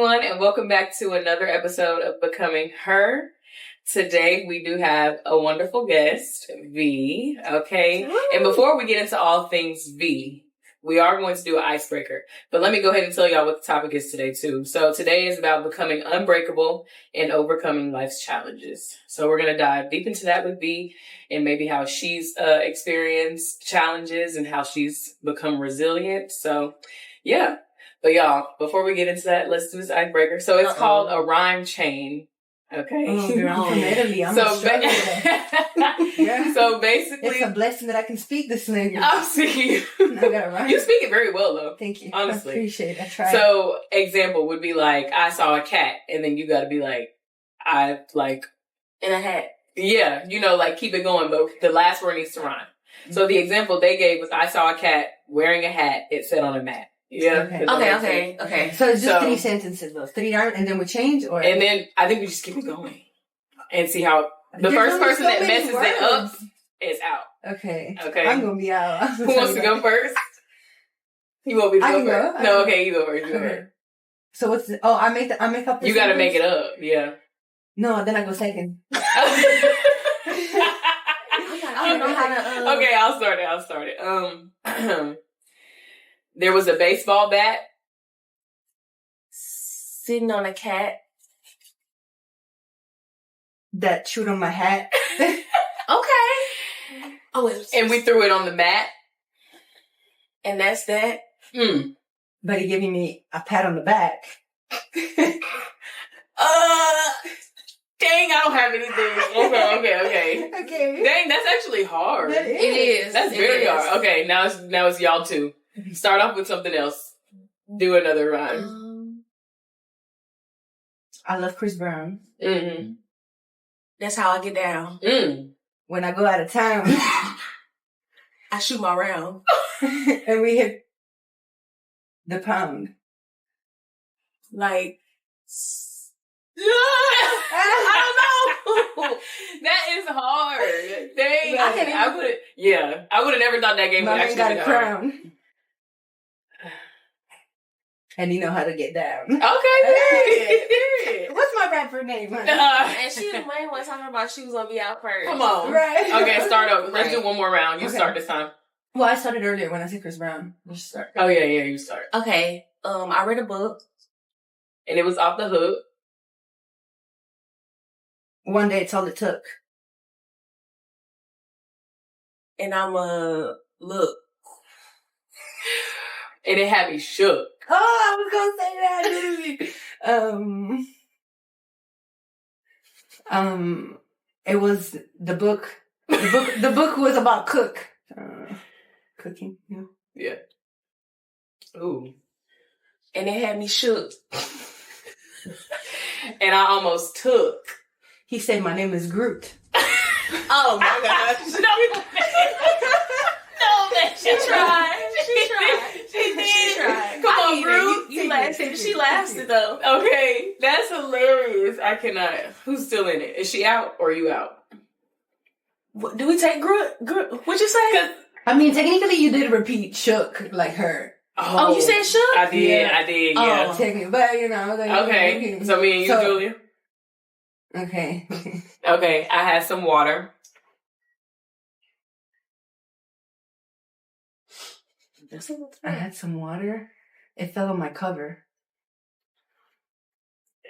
everyone, and welcome back to another episode of Becoming Her. Today, we do have a wonderful guest, V, okay? Woo! And before we get into all things V, we are going to do an icebreaker. But let me go ahead and tell y'all what the topic is today, too. So today is about becoming unbreakable and overcoming life's challenges. So we're going to dive deep into that with V and maybe how she's experienced challenges and how she's become resilient. So, yeah. But y'all, before we get into that, let's do this icebreaker. So it's called a rhyme chain. Okay. Oh, girl, I'm from Italy. I'm so so basically, it's a blessing that I can speak this language. I'll see you. You speak it very well, though. Thank you. Honestly, I appreciate it. I try. So, example would be like, I saw a cat, and then you got to be like, I like in a hat. Yeah, like keep it going, but the last word needs to rhyme. So the example they gave was, I saw a cat wearing a hat. It sat on a mat. Yeah. Okay. So it's just 3 sentences, though. 3 rhymes, and then we change, or and then I think we just keep it going and see how the first person that messes it up is out. Okay. I'm gonna be out. Who wants to go first? You want me to go first? No, okay, you go first. You go first. So what's the, I make up. You got to make it up. Yeah. No, then I go second. I don't know how to. Okay, I'll start it. There was a baseball bat sitting on a cat that chewed on my hat. Okay. And we threw it on the mat. And that's that. But he giving me a pat on the back. Dang, I don't have anything. Okay. Dang, that's actually hard. It is. That's very hard. Okay, now it's y'all two. Start off with something else. Do another rhyme. I love Chris Brown. Mm-hmm. That's how I get down. When I go out of town, I shoot my round. And we hit the pound. Like, I don't know. That is hard. Dang. I would have never thought that game would actually got be a crown. And you know how to get down. Okay, period. What's my rapper name, honey? And she the main one talking about she was gonna be out first. Come on. Right. Okay, start over. Let's do one more round. You start this time. Well, I started earlier when I said Chris Brown. You should start. Oh, yeah, you start. Okay. I read a book. And it was off the hook. One day, it's all it took. And I'm look. And it had me shook. Oh, I was gonna say that. It was the book. The book was about cooking. Yeah. Ooh. And it had me shook. And I almost took. He said, "My name is Groot." Oh my gosh! No, man. She tried. Come on, Groot. You lasted. She lasted though. Okay, that's hilarious. I cannot. Who's still in it? Is she out or are you out? Do we take Groot? What'd you say? I mean, technically, you did repeat shook like her. Oh, you said shook? I did. Yeah. Technically, but Okay, so me and you, Julia. Okay. Okay, I had some water. I had some water. It fell on my cover.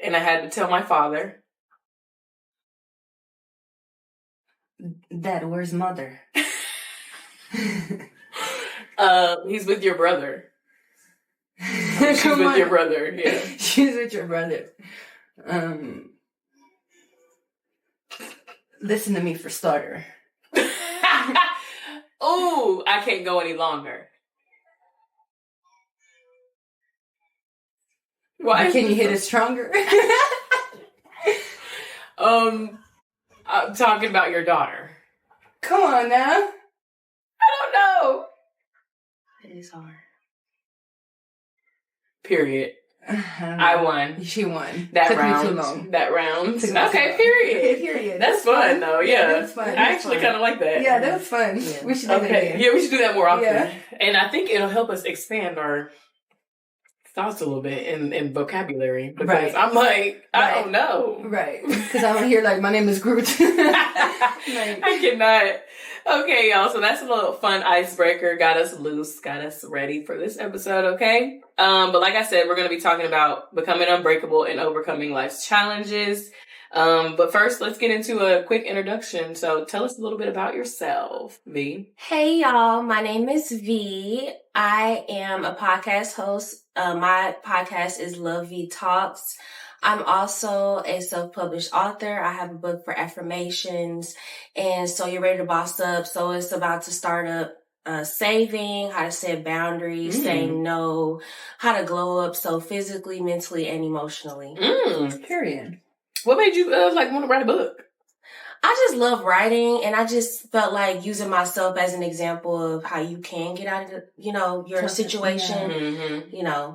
And I had to tell my father. Dad, where's mother? He's with your brother. She's with your brother, yeah. She's with your brother. Listen to me for starter. Ooh, I can't go any longer. Why? Can you hit it stronger? I'm talking about your daughter. Come on now. I don't know. It is hard. Period. I won. She won. That Took round. me too long. That round. Okay, period. Period. That's fun, though. Yeah. That was fun. I actually kind of like that. Yeah, that was fun. Yeah. We should do that again. Yeah, we should do that more often. Yeah. And I think it'll help us expand our thoughts a little bit in vocabulary because Right. I'm like, I Right. don't know. Right. Because I don't hear like, my name is Groot. I cannot. Okay, y'all. So that's a little fun icebreaker. Got us loose. Got us ready for this episode. Okay. But like I said, we're going to be talking about becoming unbreakable and overcoming life's challenges. But first, let's get into a quick introduction. So tell us a little bit about yourself, V. Hey y'all, my name is V. I am a podcast host. My podcast is Love V Talks. I'm also a self-published author. I have a book for affirmations. And so you're ready to boss up. So it's about to start up saving, how to set boundaries, saying no, how to glow up. So physically, mentally, and emotionally. Period. What made you want to write a book? I just love writing, and I just felt like using myself as an example of how you can get out of your situation,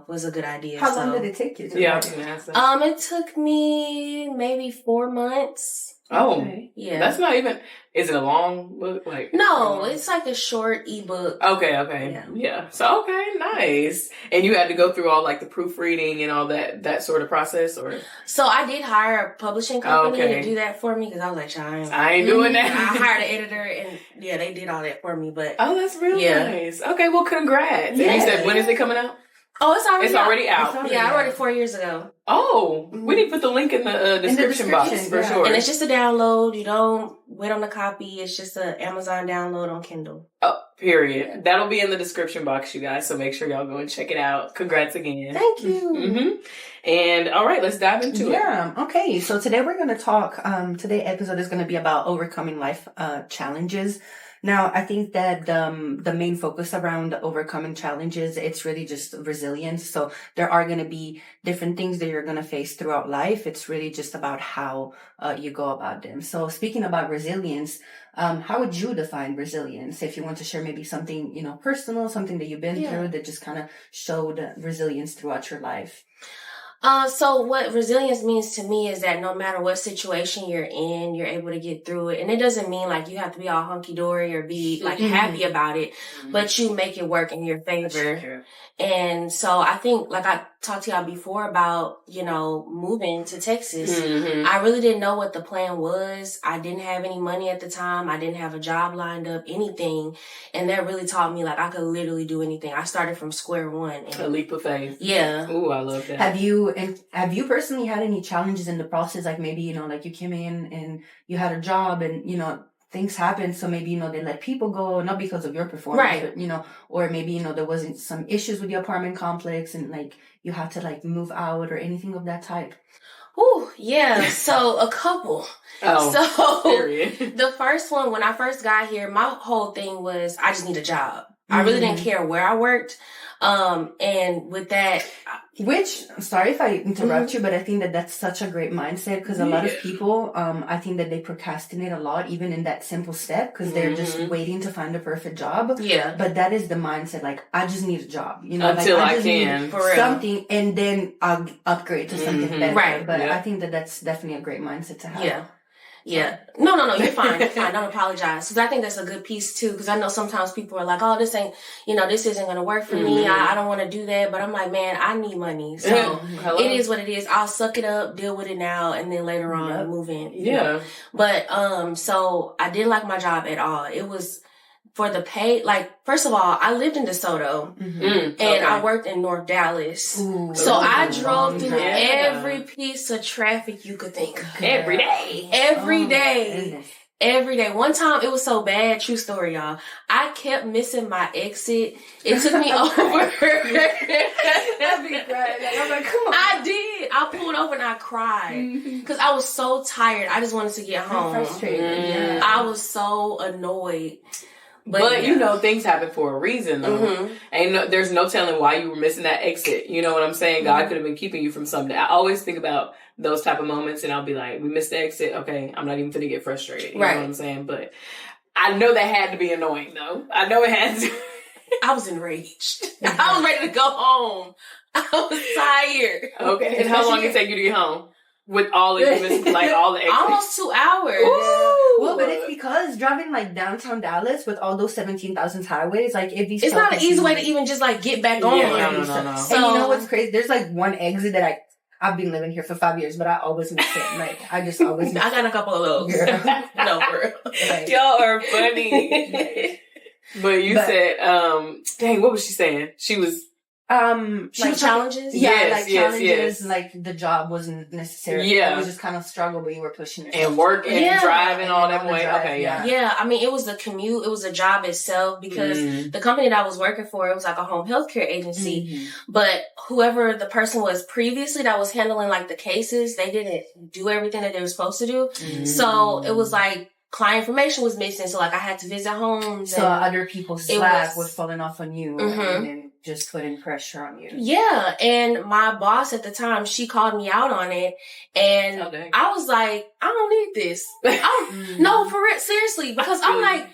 was a good idea. How long did it take you to Yeah, I write? was gonna ask that. It took me maybe 4 months. Oh, Okay. Yeah. that's not even. Is it a long book? No, it's like a short ebook. Okay. Yeah. So, okay, nice. And you had to go through all like the proofreading and all that sort of process, or? So I did hire a publishing company Okay. to do that for me because I was like, I ain't doing that. I hired an editor, and yeah, they did all that for me. But Oh, that's real Yeah. nice. Okay, well, congrats. Yeah. And you said, when is it coming out? it's already out. It's already out. Yeah, I wrote it 4 years ago. Oh, we need to put the link in the description box description, for yeah. sure. And it's just a download. You don't wait on the copy. It's just an Amazon download on Kindle. Oh, period. That'll be in the description box, you guys. So make sure y'all go and check it out. Congrats again. Thank you. Mm-hmm. And all right, let's dive into it. Yeah. Okay. So today we're going to talk, today's episode is going to be about overcoming life, challenges. Now, I think that, the main focus around overcoming challenges, it's really just resilience. So there are going to be different things that you're going to face throughout life. It's really just about how, you go about them. So speaking about resilience, how would you define resilience? If you want to share maybe something, personal, something that you've been through that just kind of showed resilience throughout your life. So what resilience means to me is that no matter what situation you're in, you're able to get through it. And it doesn't mean like you have to be all hunky-dory or be like happy about it, but you make it work in your favor. And so I think, like I talked to y'all before about, moving to Texas. I really didn't know what the plan was. I didn't have any money at the time. I didn't have a job lined up, anything. And that really taught me like I could literally do anything. I started from square one. A leap of faith. Yeah. Ooh, I love that. Have you personally had any challenges in the process? Like maybe, like you came in and you had a job and, things happen. So maybe, they let people go, not because of your performance, Right. but, or maybe, there wasn't some issues with the apartment complex and like you had to like move out or anything of that type. Ooh, yeah. So a couple. Oh, So period. the first one, when I first got here, my whole thing was I just need a job. I really didn't care where I worked. And with that, Which, sorry if I interrupt you, but I think that that's such a great mindset because a lot of people, I think that they procrastinate a lot, even in that simple step, because they're just waiting to find a perfect job. yeah. But that is the mindset, like, I just need a job, Until like, I just can. need For real. something, and then I'll upgrade to something better. Right. But Yeah. I think that that's definitely a great mindset to have. Yeah. Yeah. No, you're fine. You're fine. Don't apologize. Because I think that's a good piece too. Because I know sometimes people are like, oh, this isn't going to work for me. I don't want to do that. But I'm like, man, I need money. So Hello? it is what it is. I'll suck it up, deal with it now, and then later on move in. Yeah. But, so I didn't like my job at all. It was for the pay. Like, first of all, I lived in DeSoto and I worked in North Dallas. Ooh. So I Ooh, drove long through drive. every piece of traffic you could think of. Every day. Every Oh, day. goodness. Every day. One time it was so bad, true story, y'all. I kept missing my exit. It took me over. I'd be crying. Like, I'm like, come on. I did. I pulled over and I cried. Because I was so tired. I just wanted to get home. Frustrated. Yeah. I was so annoyed. But yeah. things happen for a reason, though. There's no telling why you were missing that exit. You know what I'm saying? God could have been keeping you from something. I always think about those type of moments, and I'll be like, we missed the exit. Okay, I'm not even gonna get frustrated. You know what I'm saying? But I know that had to be annoying, though. I know it had to. I was enraged. I was ready to go home. I was tired. Okay, and how long did it take you to get home? With all the all the exits. Almost 2 hours. Ooh. Well, but it's because driving like downtown Dallas with all those 17,000 highways, like it'd be It's not an easy way to even just like get back on. Yeah, no. So, and you know what's crazy? There's like one exit that I've been living here for 5 years, but I always miss it. Like, I just always miss I got a couple of those. No, for real. Like, y'all are funny. But you said, dang, what was she saying? She was... challenges? Yeah, yes, challenges, like the job wasn't necessary. Yeah. It was just kind of struggle, but you were pushing yourself. And work and driving all that way. Drive, Okay, yeah. Yeah, I mean, it was the commute. It was the job itself because the company that I was working for, it was like a home healthcare agency. Mm-hmm. But whoever the person was previously that was handling like the cases, they didn't do everything that they were supposed to do. Mm-hmm. So it was like client information was missing. So like I had to visit homes. So other people's slack was falling off on you and then just putting pressure on you. Yeah. And my boss at the time, she called me out on it. And I was like, I don't need this. No, for real, seriously. Because I'm like,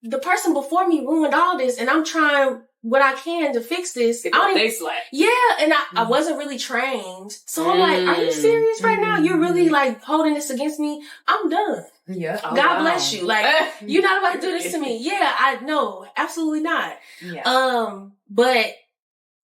the person before me ruined all this and I'm trying what I can to fix this. They slack. Yeah, and I wasn't really trained. So I'm like, are you serious right now? You're really like holding this against me? I'm done. Yeah. God bless you. Like, you're not about to do this to me. Yeah, I know. Absolutely not. Yeah. But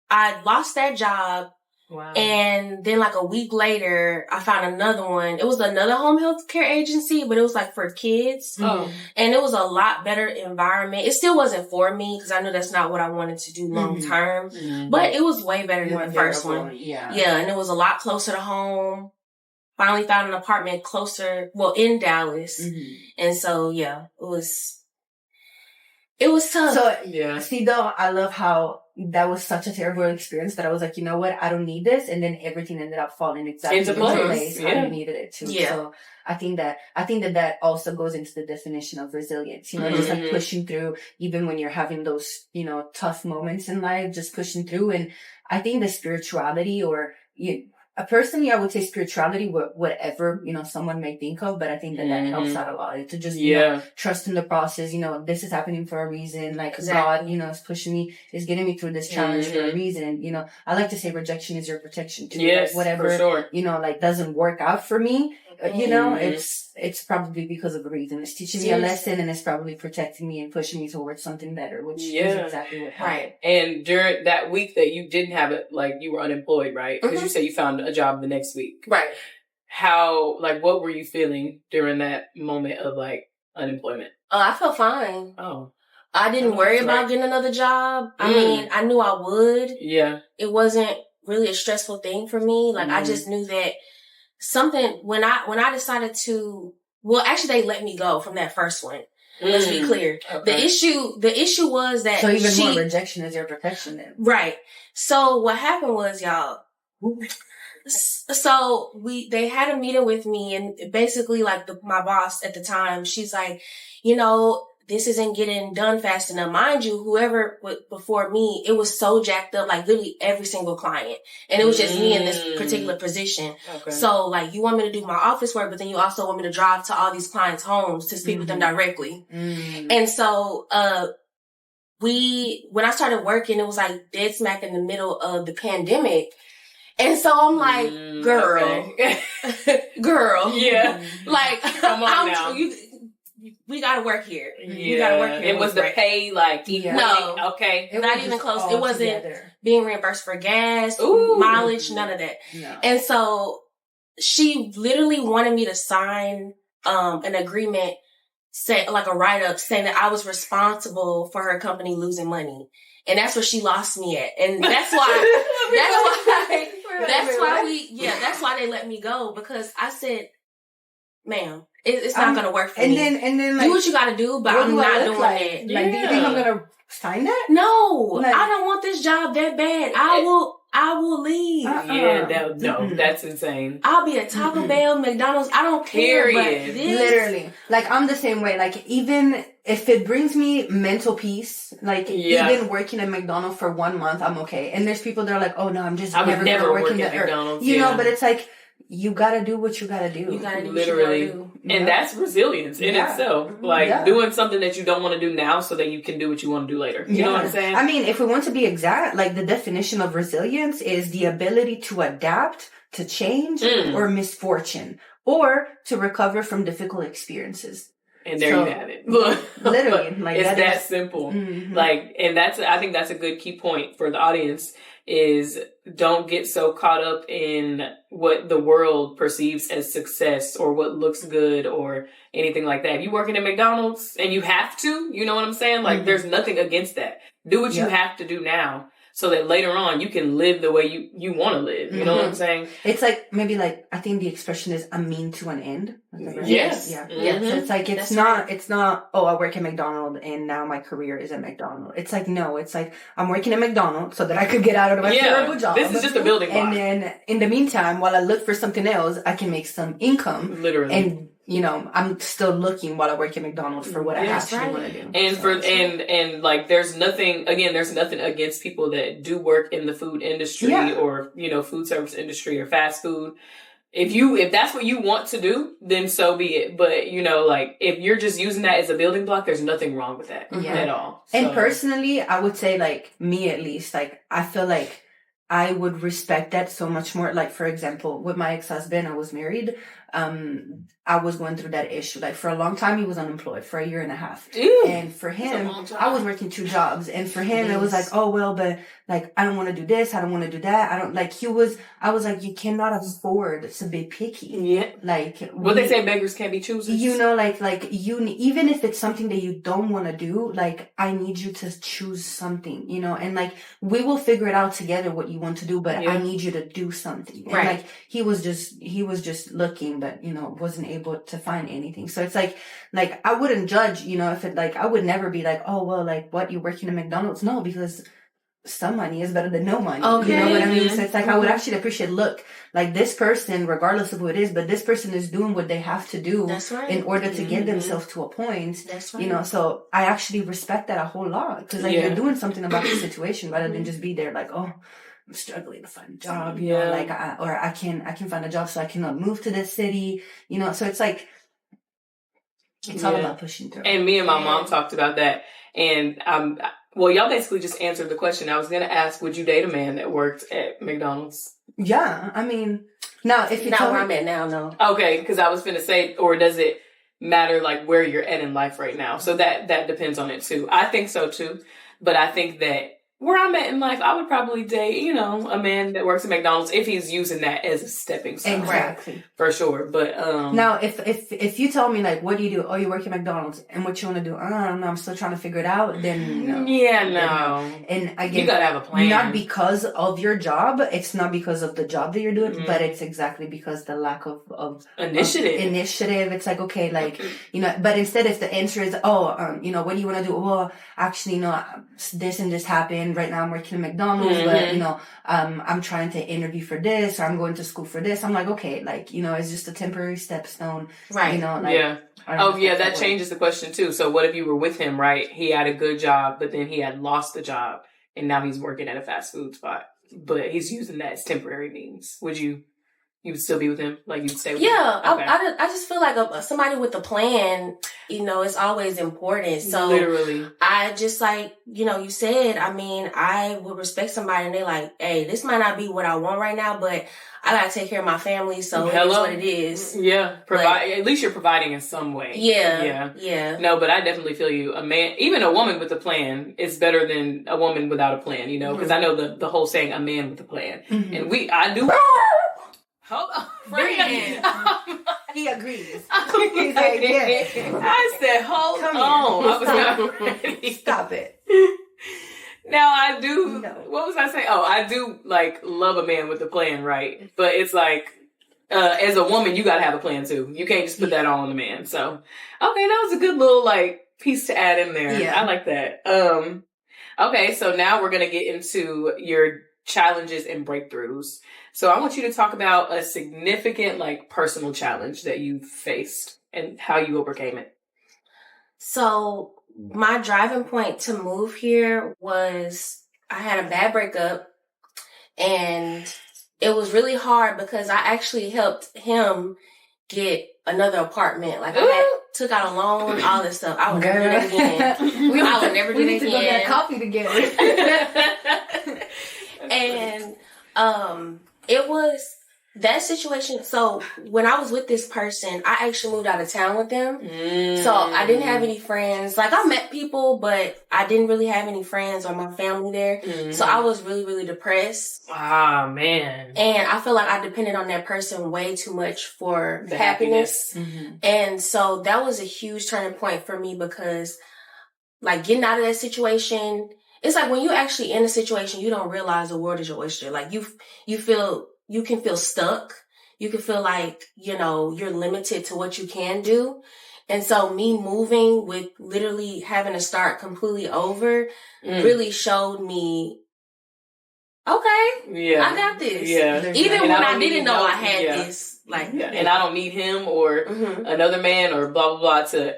I lost that job. Wow. And then like a week later, I found another one. It was another home health care agency, but it was like for kids. Oh. And it was a lot better environment. It still wasn't for me because I knew that's not what I wanted to do long term. But it was way better than the first one. Yeah. Yeah, and it was a lot closer to home. Finally found an apartment in Dallas. And so, yeah, it was tough. So, see though, I love how that was such a terrible experience that I was like, you know what? I don't need this. And then everything ended up falling exactly into place how you needed it to. Yeah. So I think that also goes into the definition of resilience, you know, just like pushing through even when you're having those, you know, tough moments in life, just pushing through. And I think the spirituality personally, I would say spirituality, whatever, you know, someone may think of, but I think that helps out a lot. To just, you know, trust in the process, you know, this is happening for a reason. Like God, you know, is pushing me, is getting me through this challenge for a reason. You know, I like to say rejection is your protection too. Yes, like whatever, for sure. You know, like doesn't work out for me. You know, it's probably because of a reason. It's teaching me a lesson and it's probably protecting me and pushing me towards something better, which is exactly what happened. Right. And during that week that you didn't have it, like you were unemployed, right? Because you said you found a job the next week. Right. What were you feeling during that moment of like unemployment? I felt fine. Oh. I didn't worry about getting another job. I mean, I knew I would. Yeah. It wasn't really a stressful thing for me. Like I just knew that when I decided to, well, actually they let me go from that first one. Let's be clear. Okay. The issue was that so even more rejection is your protection then. Right. So what happened was, y'all, so they had a meeting with me and basically like my boss at the time, she's like, you know, this isn't getting done fast enough. Mind you, whoever before me, it was so jacked up, like literally every single client. And it was just me in this particular position. Okay. So like, you want me to do my office work, but then you also want me to drive to all these clients' homes to speak with them directly. And so, when I started working, it was like dead smack in the middle of the pandemic. And so I'm like, girl, yeah, like, come on now. We gotta work here. Yeah. We gotta work here. It was the pay, like, no. Okay. Not even close. It wasn't being reimbursed for gas, mileage, none of that. No. And so she literally wanted me to sign, an agreement, like a write-up saying that I was responsible for her company losing money. And that's where she lost me at. And that's why, that's why they let me go, because I said, ma'am, it's not going to work for me. And then like, do what you got to do, but I'm not doing it. Like, do you think I'm going to sign that? No, like, I don't want this job that bad. I will leave. Yeah, that's insane. I'll be at Taco Bell, McDonald's. I don't care. But literally, like I'm the same way. Like even if it brings me mental peace, like even working at McDonald's for 1 month, I'm okay. And there's people that are like, oh no, I'm just never going to work at McDonald's. You know, but it's like, you gotta do what you gotta do. You gotta do literally. What you gotta do. And that's resilience in itself. Like doing something that you don't want to do now so that you can do what you want to do later. You know what I'm saying? I mean, if we want to be exact, like the definition of resilience is the ability to adapt to change or misfortune or to recover from difficult experiences. And there you have it. Look, literally, like it's that is, simple. Mm-hmm. Like, and I think that's a good key point for the audience is don't get so caught up in what the world perceives as success or what looks good or anything like that. If you working at McDonald's and you have to, you know what I'm saying? Like, there's nothing against that. Do what you have to do now so that later on you can live the way you want to live. You know what I'm saying? It's like, maybe like, I think the expression is a mean to an end. Right? Yes. Yeah. Mm-hmm. So it's like, it's not, oh, I work at McDonald's and now my career is at McDonald's. It's like, no, it's like, I'm working at McDonald's so that I could get out of my terrible job. This is just a building block. And then in the meantime, while I look for something else, I can make some income. Literally. And, you know, I'm still looking while I work at McDonald's for what I actually want to do. And and like, there's nothing against people that do work in the food industry or, you know, food service industry or fast food. If that's what you want to do, then so be it. But, you know, like, if you're just using that as a building block, there's nothing wrong with that at all. So. And personally, I would say, like, me at least, like, I feel like I would respect that so much more. Like, for example, with my ex-husband, I was married. I was going through that issue. Like, for a long time, he was unemployed for 1.5 years. Ew, and for him, I was working 2 jobs. And for him, it was like, oh, well, but like, I don't want to do this. I don't want to do that. I was like, you cannot afford to be picky. Yeah. Like, what they say, beggars can't be choosers. You know, even if it's something that you don't want to do, like, I need you to choose something, you know, and like, we will figure it out together what you want to do, but I need you to do something. And like, he was just looking, but, you know, wasn't able to find anything. So it's like, I wouldn't judge, you know, if it, like, I would never be like, oh, well, like, what, you're working at McDonald's? No, because some money is better than no money. Okay. You know what I mean? So it's like, I would actually appreciate, look, like, this person, regardless of who it is, but this person is doing what they have to do in order to get themselves to a point. That's right. You know, so I actually respect that a whole lot because, like, you're doing something about the situation rather than just be there like, oh, I'm struggling to find a job, you know, like, I can find a job so I cannot move to this city, you know, so it's like, it's all about pushing through. And me and my mom talked about that. And, well, y'all basically just answered the question. I was going to ask, would you date a man that worked at McDonald's? Yeah. I mean, now if you not where I'm at now, no. Okay. Cause I was going to say, or does it matter like where you're at in life right now? So that depends on it too. I think so too. But I think that where I'm at in life, I would probably date, you know, a man that works at McDonald's if he's using that as a stepping stone. Exactly. For sure. But now if you tell me, like, what do you do? Oh, you work at McDonald's, and what you want to do? I don't know, I'm still trying to figure it out. Then no. Yeah, no. And again, you gotta have a plan. Not because of your job. It's not because of the job that you're doing, but it's exactly because the lack of initiative. It's like, okay, like, you know, but instead if the answer is, you know, what do you want to do? Well, actually, you know, this and this happened. Right now I'm working at McDonald's, but, you know, I'm trying to interview for this, or I'm going to school for this. I'm like, okay, like, you know, it's just a temporary stepstone. Right. You know, like, that changes the question too. So what if you were with him, right? He had a good job, but then he had lost the job and now he's working at a fast food spot, but he's using that as temporary means. Would you would still be with him? Like, you'd stay with him? Yeah. Okay. I just feel like somebody with a plan, you know, is always important. So literally, I just, like, you know, you said, I mean, I would respect somebody and they're like, hey, this might not be what I want right now, but I gotta take care of my family, so it is what it is. Yeah. At least you're providing in some way. Yeah. No, but I definitely feel you. A man, even a woman with a plan is better than a woman without a plan, you know, because I know the whole saying, a man with a plan. And I do. Hold on. He agrees. He's like, yeah. I said, hold on. I was not ready. Stop it. Now I do. No. What was I saying? Oh, I do, like, love a man with a plan, right? But it's like, as a woman, you gotta have a plan too. You can't just put that all on the man. So, okay, that was a good little, like, piece to add in there. Yeah. I like that. Okay, so now we're gonna get into your challenges and breakthroughs. So I want you to talk about a significant, like, personal challenge that you faced and how you overcame it. So my driving point to move here was I had a bad breakup, and it was really hard because I actually helped him get another apartment. Like, took out a loan, all this stuff. I would never do that again. I would never do that again. We need to go get coffee together. And it was That situation, so when I was with this person, I actually moved out of town with them. So I didn't have any friends. Like, I met people, but I didn't really have any friends or my family there. So I was really, really depressed. Ah, man. And I feel like I depended on that person way too much for The happiness. Mm-hmm. And so that was a huge turning point for me because, like, getting out of that situation, it's like when you're actually in a situation, you don't realize the world is your oyster. Like, you can feel stuck. You can feel like, you're limited to what you can do. And so me moving with literally having to start completely over really showed me, okay, I got this. Yeah. Even when I didn't know I had this. Like, and I don't need him or another man or blah, blah, blah to,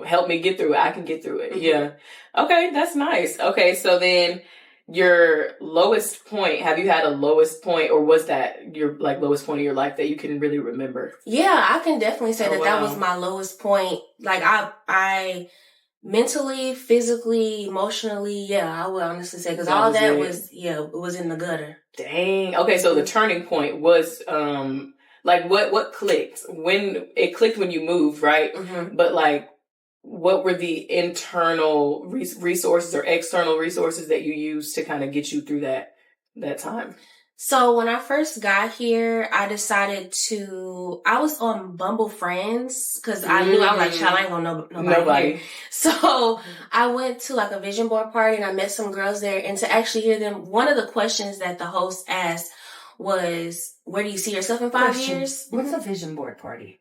help me get through it. I can get through it. Yeah. Okay. That's nice. Okay. So then your lowest point, have you had a lowest point, or was that your lowest point of your life that you can really remember? Yeah, I can definitely say that was wow. my lowest point. Like, I mentally, physically, emotionally, I would honestly say, because all that was, it was in the gutter. Dang. Okay, so the turning point was, what clicked? When it clicked when you moved, right? Mm-hmm. But what were the internal resources or external resources that you used to kind of get you through that time? So when I first got here, I decided I was on Bumble Friends because I knew, I was like, child, I ain't gonna know nobody here. So I went to a vision board party and I met some girls there, and to actually hear them, one of the questions that the host asked was, where do you see yourself in 5 years? What's a vision board party?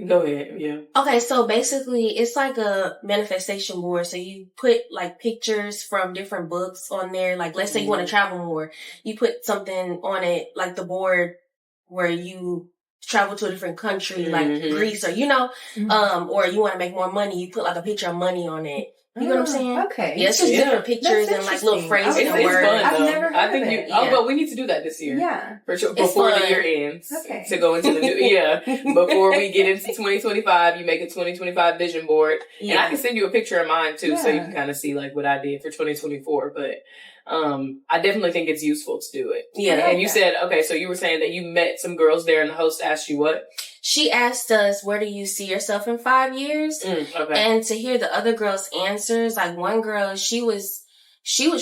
Go ahead, yeah. Okay, so basically it's like a manifestation board. So you put pictures from different books on there. Like, let's say you want to travel more. You put something on it, like the board where you travel to a different country, like Greece, or, or you want to make more money. You put a picture of money on it. You know what I'm saying? Okay. Yeah, it's just different pictures and little phrases and words. Fun, I've never heard of it. But we need to do that this year. Yeah. For sure. Before the year ends. Okay. To go into the new, before we get into 2025, you make a 2025 vision board. Yeah. And I can send you a picture of mine too, so you can kind of see what I did for 2024. But I definitely think it's useful to do it. Yeah. And you said, okay, so you were saying that you met some girls there and the host asked you what? She asked us, where do you see yourself in 5 years? Okay. And to hear the other girls' answers, one girl, she was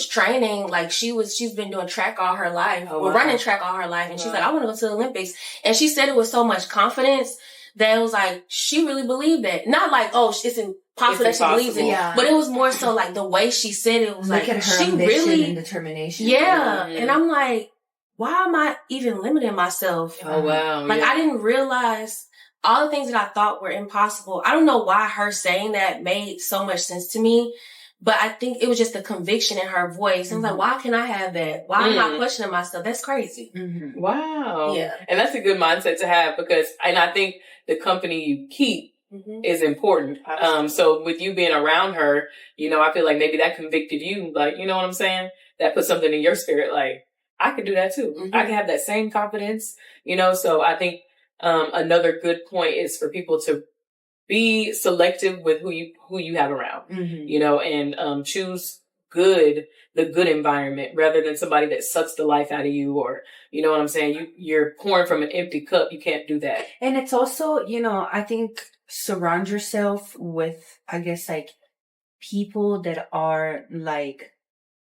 training, she's been doing track all her life, running track all her life. And she's like, I want to go to the Olympics. And she said it with so much confidence that it was she really believed it. Not it's impossible that she believes it. Yeah. But it was more so the way she said it was Look at her she ambition really and determination. Yeah. And I'm like, why am I even limiting myself? Oh, wow. I didn't realize all the things that I thought were impossible. I don't know why her saying that made so much sense to me, but I think it was just the conviction in her voice. I was like, why can I have that? Why am I questioning myself? That's crazy. Mm-hmm. Wow. Yeah. And that's a good mindset to have and I think the company you keep is important. So with you being around her, I feel like maybe that convicted you, you know what I'm saying? That put something in your spirit, I could do that too. I can have that same confidence, so I think another good point is for people to be selective with who you have around, and choose the good environment rather than somebody that sucks the life out of you, or, you know what I'm saying? You're pouring from an empty cup. You can't do that. And it's also, I think surround yourself with, I guess, people that are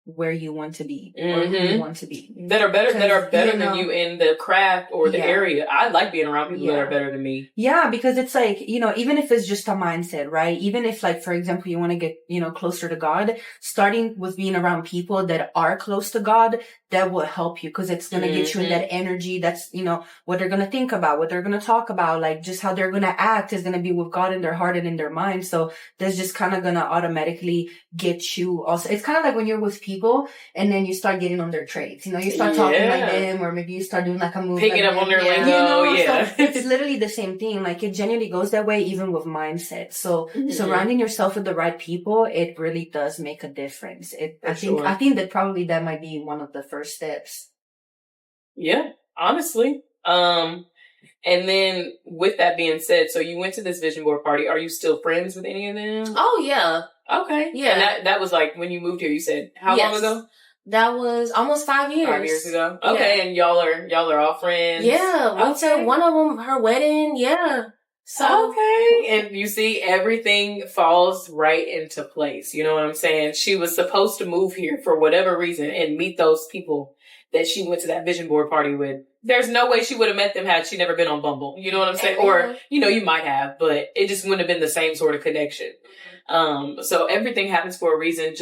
where you want to be or who you want to be, that are better than you in the craft or the area. I like being around people that are better than me. Yeah, because it's even if it's just a mindset, right? Even if for example, you want to get, closer to God, starting with being around people that are close to God, that will help you, because it's going to get you in that energy. That's, what they're going to think about, what they're going to talk about, just how they're going to act is going to be with God in their heart and in their mind. So that's just kind of going to automatically get you also. It's kind of like when you're with people and then you start getting on their traits, you start talking like them, or maybe you start doing a move. Picking up on their lingo. So it's literally the same thing. It genuinely goes that way, even with mindset. So surrounding yourself with the right people, it really does make a difference. I think that might be one of the first steps. Yeah, honestly. And then with that being said, so you went to this vision board party. Are you still friends with any of them? Oh, yeah. Okay. Yeah. And that was when you moved here, you said, how long ago? That was almost 5 years. 5 years ago. Okay, and y'all are all friends. Yeah, went to one of them, her wedding. Yeah. So okay, and you see everything falls right into place. You know what I'm saying? She was supposed to move here for whatever reason and meet those people that she went to that vision board party with. There's no way she would have met them had she never been on Bumble. You know what I'm saying? Or, you might have, but it just wouldn't have been the same sort of connection. So everything happens for a reason.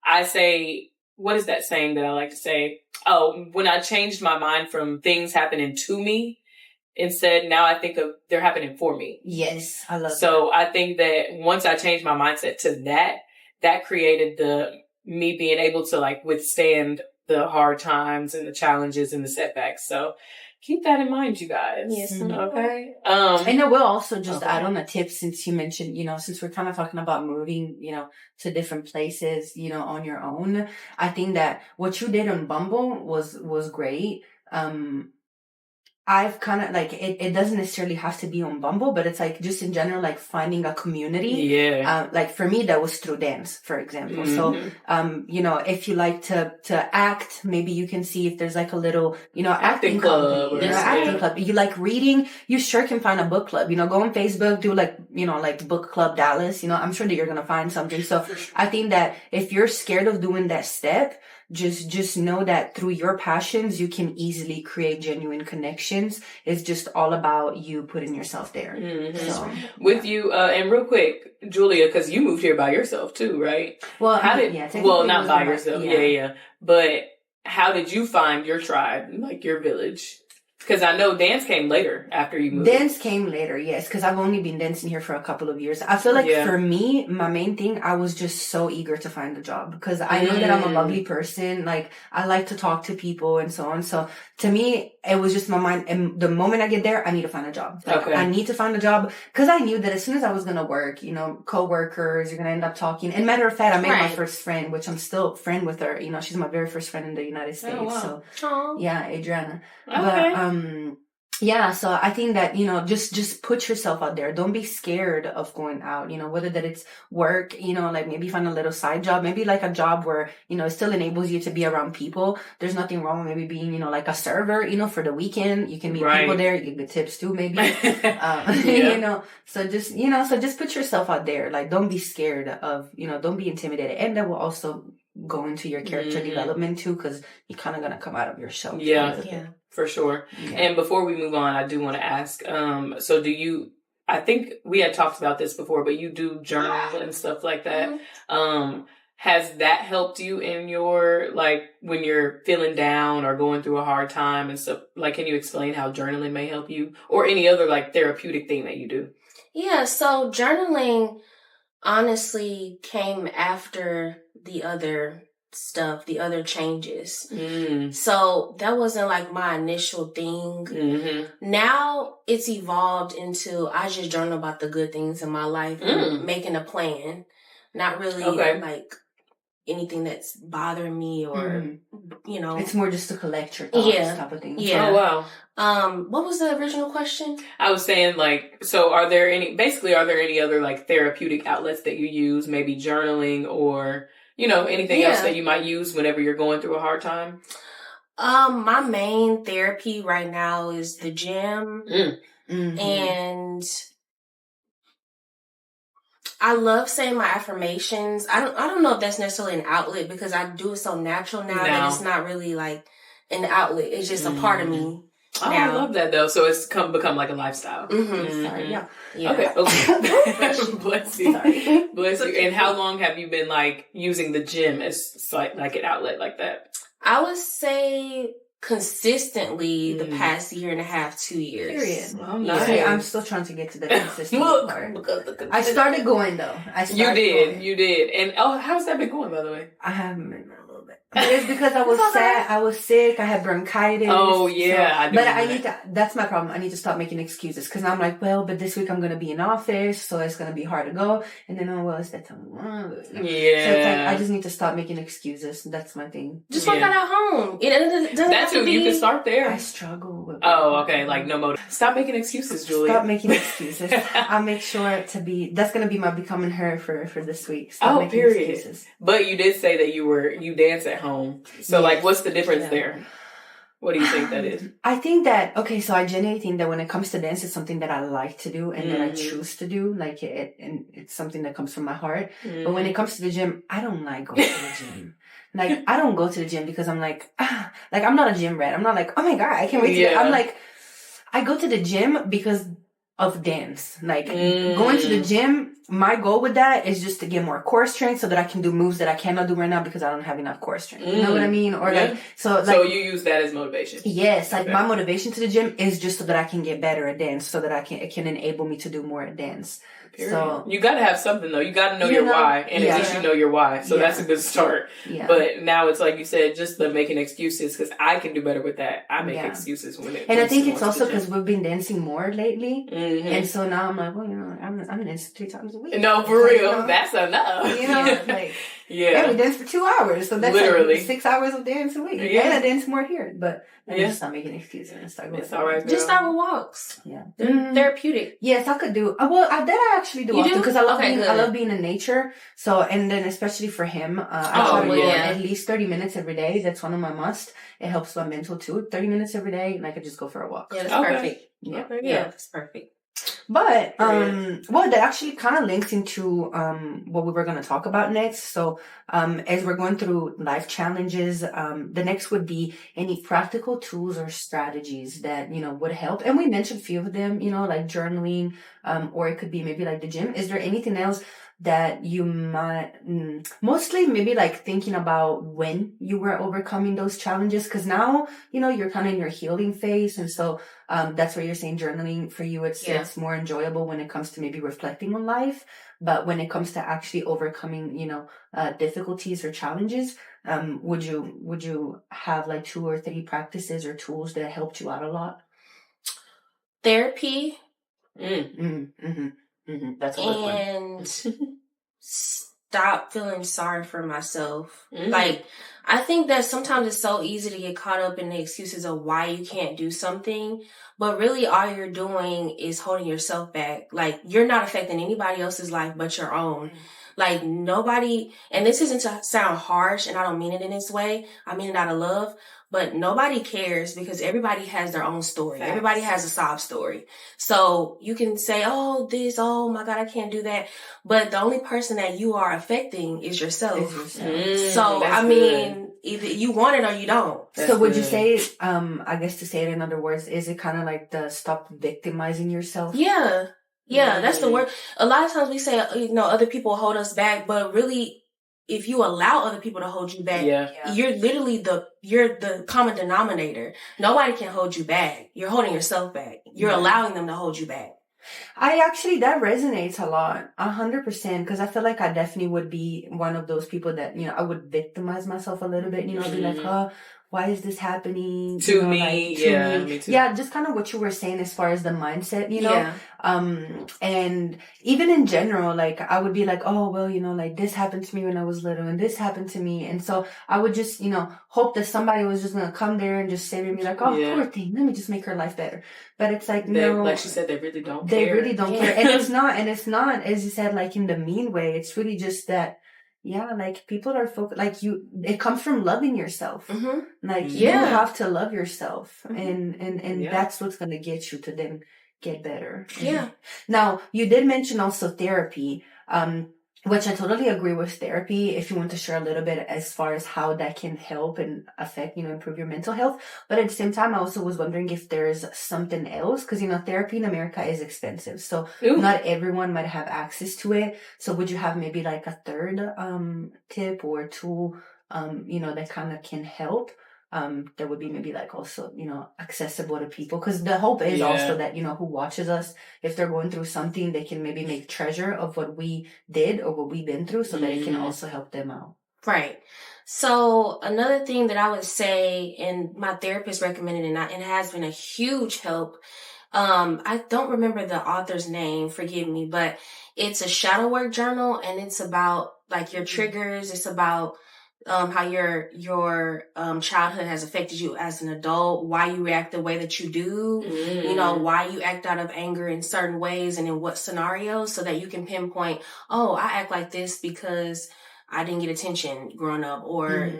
I say, what is that saying that I like to say? Oh, when I changed my mind from things happening to me, instead, now I think of they're happening for me. Yes, I love that. So I think that once I changed my mindset to that created me being able to like withstand the hard times and the challenges and the setbacks. So keep that in mind, you guys. Yes. Okay. And I will also just add on a tip, since you mentioned, since we're kind of talking about moving, to different places, on your own. I think that what you did on Bumble was great. I've kind of like it doesn't necessarily have to be on Bumble, but it's like just in general, like finding a community. Yeah. Like for me, that was through dance, for example. So, if you like to act, maybe you can see if there's like a little, acting club. Acting club. You like reading, you sure can find a book club. Go on Facebook, do like, like Book Club Dallas. I'm sure that you're gonna find something. So I think that if you're scared of doing that step, just know that through your passions, you can easily create genuine connections. It's just all about you putting yourself there. Mm-hmm. So, with you, and real quick, Julia, because you moved here by yourself too, right? Well, not by yourself. Yeah. But how did you find your tribe, like your village? Because I know dance came later after you moved. Dance came later, yes, because I've only been dancing here for a couple of years. I feel like for me, my main thing, I was just so eager to find a job because I know that I'm a bubbly person. Like, I like to talk to people and so on. So to me, it was just my mind. And the moment I get there, I need to find a job. Like, I need to find a job because I knew that as soon as I was going to work, coworkers, you're going to end up talking. And matter of fact, I made my first friend, which I'm still friend with her. She's my very first friend in the United States. Oh, wow. So yeah, Adriana. Okay. But, so I think that, just put yourself out there. Don't be scared of going out, whether that it's work, like maybe find a little side job, maybe like a job where, it still enables you to be around people. There's nothing wrong with maybe being, like a server, for the weekend. You can meet people there. You get good tips too, maybe. So just put yourself out there. Like, don't be scared of, don't be intimidated. And that will also go into your character development too, because you're kind of going to come out of your shell. Yeah. For sure. Yeah. And before we move on, I do want to ask, so I think we had talked about this before, but you do journal and stuff like that. Has that helped you in your, like, when you're feeling down or going through a hard time and stuff? Like, can you explain how journaling may help you or any other, like, therapeutic thing that you do? Yeah. So journaling honestly came after the other stuff, the other changes. So that wasn't like my initial thing. Now it's evolved into I just journal about the good things in my life and making a plan. Not really like anything that's bothering me or it's more just to collect your thoughts type of thing. Yeah. Oh wow. What was the original question? I was saying, like, so are there any other like therapeutic outlets that you use, maybe journaling or anything else that you might use whenever you're going through a hard time? My main therapy right now is the gym. And I love saying my affirmations. I don't know if that's necessarily an outlet because I do it so natural now that it's not really like an outlet. It's just a part of me. Oh, now. I love that though. So it's become like a lifestyle. Sorry, yeah. Okay. Bless you. Sorry. Bless you. And how long have you been like using the gym as like an outlet like that? I would say consistently the past year and a half, 2 years. Period. Well, nice. I'm still trying to get to the consistent part. I started going though. You did. And how's that been going, by the way? I haven't been a little bit. But it's because I was sad. I was sick. I had bronchitis. Oh yeah. So, I need to. That's my problem. I need to stop making excuses because I'm like, well, but this week I'm gonna be in office, so it's gonna be hard to go. And then it's that time. Yeah. So it's like, I just need to stop making excuses. That's my thing. Just work out at home. That's who you can start there. I struggle with. Oh, okay. Like no motive. Stop making excuses, Julia. Stop making excuses. I'll make sure to be. That's gonna be my becoming her for this week. Stop making period. Excuses. But you did say that you dance at home. home. So like, what's the difference there? What do you think that is? I think that, okay, so I genuinely think that when it comes to dance, it's something that I like to do and that I choose to do. Like, and it's something that comes from my heart. But when it comes to the gym, I don't like going to the gym. Like, I don't go to the gym because I'm like, I'm not a gym rat. I'm not like, oh my God, I can't wait to I'm like, I go to the gym because of dance. Like, going to the gym, my goal with that is just to get more core strength so that I can do moves that I cannot do right now because I don't have enough core strength. You know what I mean? Or so you use that as motivation? Yes. Like, my motivation to the gym is just so that I can get better at dance, so that it can enable me to do more at dance. Period. So you gotta have something though. You gotta know your why, and at least you know your why. So that's a good start. Yeah. But now it's like you said, just the making excuses because I can do better with that. I make excuses when it. And I think it's also because we've been dancing more lately, and so now I'm like, well, you know, I'm dancing 3 times a week. No, for real, that's enough. You know, like and we dance for 2 hours, so that's literally like 6 hours of dance a week. Yeah, and I dance more here, but I just stop making excuses and start going. It's all right, girl. Just start with walks. Yeah, therapeutic. Yes, I could do. Well, I actually do often because I love being in nature. So, and then especially for him, I try to go at least 30 minutes every day. That's one of my must. It helps my mental too. 30 minutes every day, and I could just go for a walk. Yeah, that's perfect. Yeah, that's perfect. But, well, that actually kind of links into, what we were going to talk about next. So, as we're going through life challenges, the next would be any practical tools or strategies that, you know, would help. And we mentioned a few of them, you know, like journaling, or it could be maybe like the gym. Is there anything else that you might, mostly maybe like thinking about when you were overcoming those challenges? Cause now, you know, you're kind of in your healing phase. And so, that's where you're saying journaling for you, it's more enjoyable when it comes to maybe reflecting on life. But when it comes to actually overcoming, you know, difficulties or challenges, would you have like 2 or 3 practices or tools that helped you out a lot? Therapy. That's a good one. And stop feeling sorry for myself. Like, I think that sometimes it's so easy to get caught up in the excuses of why you can't do something, but really all you're doing is holding yourself back. Like, you're not affecting anybody else's life but your own. Like, nobody, and this isn't to sound harsh, and I don't mean it in this way, I mean it out of love, but nobody cares because everybody has their own story. Facts. Everybody has a sob story. So you can say, oh my God, I can't do that. But the only person that you are affecting is yourself. So, I mean, either you want it or you don't. So would you say, I guess to say it in other words, is it kind of like the stop victimizing yourself? Yeah. Yeah, that's the word. A lot of times we say, you know, other people hold us back, but really, if you allow other people to hold you back, you're literally the common denominator. Nobody can hold you back. You're holding yourself back. You're allowing them to hold you back. That resonates a lot, 100%, because I feel like I definitely would be one of those people that, you know, I would victimize myself a little bit, you know, be like, why is this happening to me? Me too. Yeah, just kind of what you were saying as far as the mindset, you know. And even in general, like I would be like, oh well, you know, like this happened to me when I was little, and this happened to me, and so I would just, you know, hope that somebody was just gonna come there and just say to me like, oh, poor thing, let me just make her life better. But it's like, no, like she said, they really don't care. They really don't care, and it's not, as you said, like in the mean way. It's really just that. Yeah, like people are focused, like it comes from loving yourself. Like you have to love yourself, and that's what's going to get you to then get better. Yeah. Now, you did mention also therapy, which I totally agree with therapy. If you want to share a little bit as far as how that can help and affect, you know, improve your mental health. But at the same time, I also was wondering if there's something else, because, you know, therapy in America is expensive. So not everyone might have access to it. So would you have maybe like a third, tip or tool, you know, that kind of can help? That would be maybe like also, you know, accessible to people. Because the hope is also that, you know, who watches us, if they're going through something, they can maybe make treasure of what we did or what we've been through so that it can also help them out. Right. So another thing that I would say, and my therapist recommended it has been a huge help. I don't remember the author's name, forgive me, but it's a shadow work journal, and it's about like your triggers. It's about how your childhood has affected you as an adult, why you react the way that you do, you know, why you act out of anger in certain ways and in what scenarios, so that you can pinpoint, oh, I act like this because I didn't get attention growing up, or,